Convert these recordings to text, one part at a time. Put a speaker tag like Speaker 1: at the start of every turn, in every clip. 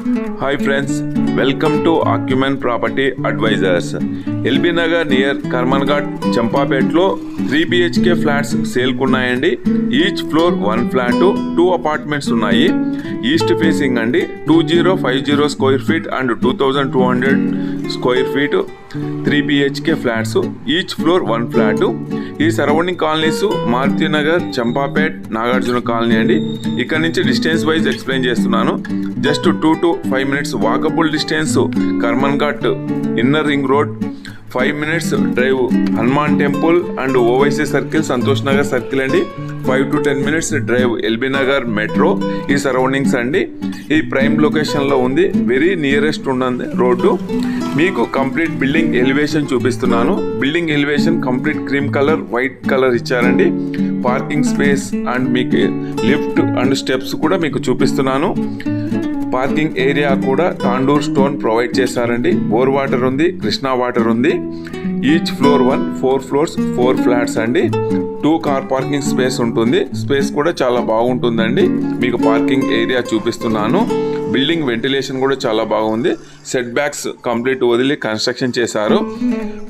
Speaker 1: Hi friends, welcome to Acumen Property Advisors. LB Nagar near Karmanghat, Champapetlo 3 BHK flats sale kunnayandi. Each floor 1 flat, 2 apartments unnayi. East facing andi 2050 square feet and 2200 square feet 3 BHK flats. Each floor 1 flat. ఈ surrounding colonies Maruti Nagar, Champapet, Nagarjuna colony అండి. ఇక్కడ నుంచి distance wise explain చేస్తున్నాను. Just 2 to 5 minutes walkable distance Karmanghat inner ring road, 5 minutes drive Hanuman temple and Owaisi circle, Santosh Nagar circle అండి. 5 to 10 minutes drive LB Nagar metro. ఈ surroundings అండి. ఈ prime లొకేషన్లో ఉంది. వెరీ నియరెస్ట్ ఉన్నది రోడ్డు. మీకు కంప్లీట్ బిల్డింగ్ ఎలివేషన్ చూపిస్తున్నాను. Building elevation complete cream colour, white colour ఇచ్చారండి. పార్కింగ్ స్పేస్ అండ్ మీకు లిఫ్ట్ అండ్ స్టెప్స్ కూడా మీకు చూపిస్తున్నాను. పార్కింగ్ ఏరియా కూడా తాండూర్ స్టోన్ ప్రొవైడ్ చేశారండి. బోర్ వాటర్ ఉంది, కృష్ణా వాటర్ ఉంది. ఈచ్ ఫ్లోర్ 4 floors 4 ఫ్లాట్స్ అండి. 2 కార్ పార్కింగ్ స్పేస్ ఉంటుంది. స్పేస్ కూడా చాలా బాగుంటుందండి. మీకు పార్కింగ్ ఏరియా చూపిస్తున్నాను. బిల్డింగ్ వెంటిలేషన్ కూడా చాలా బాగుంది. సెట్ బ్యాక్స్ కంప్లీట్ వదిలి కన్స్ట్రక్షన్ చేశారు.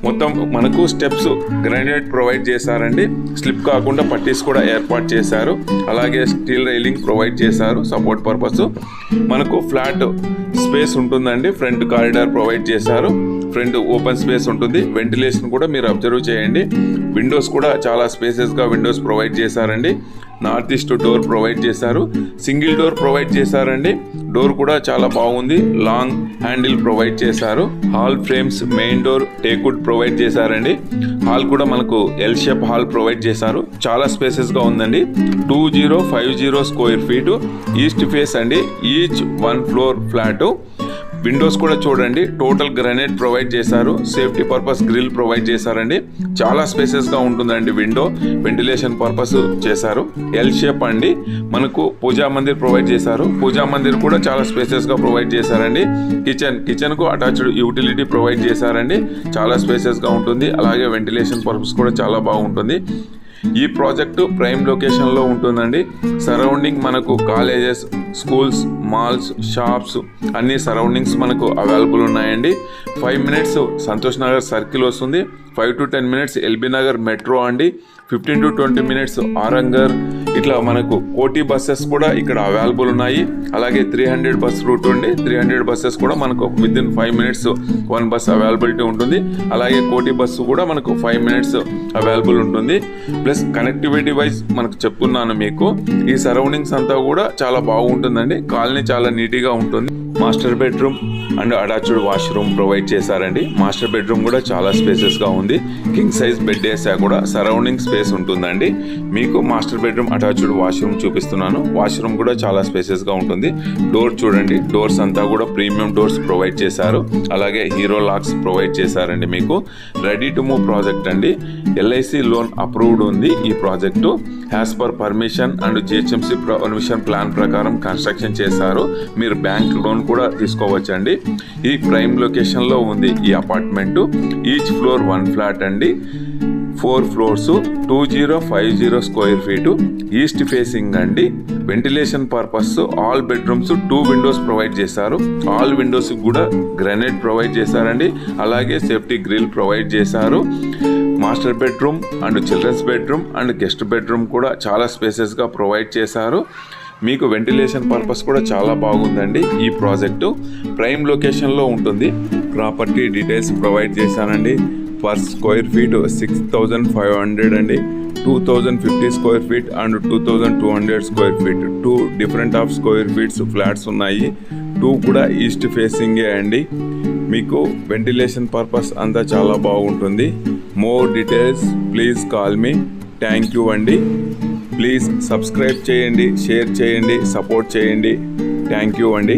Speaker 1: మొత్తం మనకు స్టెప్స్ గ్రానైట్ ప్రొవైడ్ చేశారండి. స్లిప్ కాకుండా పట్టీస్ కూడా ఏర్పాటు చేశారు. అలాగే స్టీల్ రైలింగ్ ప్రొవైడ్ చేశారు సపోర్ట్ పర్పస్. మనకు ఫ్లాట్ స్పేస్ ఉంటుందండి. ఫ్రంట్ కారిడార్ ప్రొవైడ్ చేశారు. ఫ్రంట్ ఓపెన్ స్పేస్ ఉంటుంది. వెంటిలేషన్ కూడా మీరు అబ్జర్వ్ చేయండి. విండోస్ కూడా చాలా స్పేసెస్గా విండోస్ ప్రొవైడ్ చేశారండి. నార్త్ ఈస్ట్ డోర్ ప్రొవైడ్ చేశారు. సింగిల్ డోర్ ప్రొవైడ్ చేశారండి. డోర్ కూడా చాలా బాగుంది. లాంగ్ హ్యాండిల్ ప్రొవైడ్ చేశారు. Hall frames, main door teakwood provide చేశారండి. హాల్ కూడా మనకు ఎల్ షేప్ హాల్ ప్రొవైడ్ చేశారు. చాలా స్పేసెస్గా ఉందండి. 2050 స్క్వేర్ ఫీటు ఈస్ట్ ఫేస్ అండి. Each 1 floor flat. విండోస్ కూడా చూడండి, టోటల్ గ్రానైట్ ప్రొవైడ్ చేశారు. సేఫ్టీ పర్పస్ గ్రిల్ ప్రొవైడ్ చేశారండి. చాలా స్పేసెస్గా ఉంటుందండి. విండో వెంటిలేషన్ పర్పస్ చేశారు. ఎల్ షేప్ అండి. మనకు పూజా మందిర్ ప్రొవైడ్ చేశారు. పూజా మందిర్ కూడా చాలా స్పేసెస్గా ప్రొవైడ్ చేశారండి. కిచెన్కు అటాచ్డ్ యూటిలిటీ ప్రొవైడ్ చేశారండి. చాలా స్పేసెస్గా ఉంటుంది. అలాగే వెంటిలేషన్ పర్పస్ కూడా చాలా బాగుంటుంది. ఈ ప్రాజెక్టు ప్రైమ్ లొకేషన్లో ఉంటుందండి. సరౌండింగ్ మనకు కాలేజెస్, స్కూల్స్, మాల్స్, షాప్స్ అన్ని సరౌండింగ్స్ మనకు అవైలబుల్ ఉన్నాయండి. 5 minutes సంతోష్ నగర్ సర్కిల్ వస్తుంది. 5 to 10 minutes LB Nagar metro అండి. 15 to 20 minutes ఆరంగర్. ఇట్లా మనకు కోటి బస్సెస్ కూడా ఇక్కడ అవైలబుల్ ఉన్నాయి. అలాగే 300 బస్ రూట్ ఉండి 300 బస్సెస్ కూడా మనకు వితిన్ 5 minutes 1 బస్ అవైలబిలిటీ ఉంటుంది. అలాగే కోటి బస్సు కూడా మనకు 5 minutes అవైలబుల్ ఉంటుంది. ప్లస్ కనెక్టివిటీ వైజ్ మనకు చెప్తున్నాను మీకు. ఈ సరౌండింగ్స్ అంతా కూడా చాలా బాగుంటుందండి. కాలనీ చాలా నీట్గా ఉంటుంది. Master bedroom and attached washroom provide చేశారండి. మాస్టర్ బెడ్రూమ్ కూడా చాలా స్పేసెస్గా ఉంది. కింగ్ సైజ్ బెడ్ వేసా కూడా సరౌండింగ్ స్పేస్ ఉంటుందండి. మీకు మాస్టర్ బెడ్రూమ్ అటాచ్డ్ వాష్రూమ్ చూపిస్తున్నాను. వాష్రూమ్ కూడా చాలా స్పేసెస్గా ఉంటుంది. డోర్ చూడండి, డోర్స్ అంతా కూడా ప్రీమియం డోర్స్ ప్రొవైడ్ చేశారు. అలాగే హీరో లాక్స్ ప్రొవైడ్ చేశారండి. మీకు రెడీ టు మూవ్ ప్రాజెక్ట్ అండి. ఎల్ఐసి లోన్ అప్రూవ్డ్ ఉంది. ఈ project as per permission and GHMC permission plan ప్రకారం కన్స్ట్రక్షన్ చేశారు. మీరు బ్యాంక్ లోన్ కూడా తీసుకోవచ్చండి. ఈ ప్రైమ్ లొకేషన్లో ఉంది ఈ అపార్ట్మెంటు. ఈచ్ ఫ్లోర్ 1 ఫ్లాట్ అండి. 4 floors 2050 square feet east facing అండి. Ventilation purpose all bedrooms 2 windows provide చేశారు. ఆల్ విండోస్ కూడా గ్రానైట్ ప్రొవైడ్ చేశారండి. అలాగే సేఫ్టీ గ్రిల్ ప్రొవైడ్ చేశారు. Master bedroom and children's bedroom and guest bedroom కూడా చాలా స్పేసెస్గా ప్రొవైడ్ చేశారు. మీకు వెంటిలేషన్ పర్పస్ కూడా చాలా బాగుందండి. ఈ ప్రాజెక్టు ప్రైమ్ లొకేషన్లో ఉంటుంది. ప్రాపర్టీ డీటెయిల్స్ ప్రొవైడ్ చేశానండి. పర్ స్క్వేర్ ఫీట్ 6500 అండి. 2050 square feet and 2200 square feet 2 different of square feets flats ఉన్నాయి. 2 కూడా ఈస్ట్ ఫేసింగే అండి. మీకు వెంటిలేషన్ పర్పస్ అంతా చాలా బాగుంటుంది. More details please call me. Thank you అండి. ప్లీజ్ సబ్స్క్రైబ్ చేయండి, షేర్ చేయండి, సపోర్ట్ చేయండి. థ్యాంక్ యూ అండి.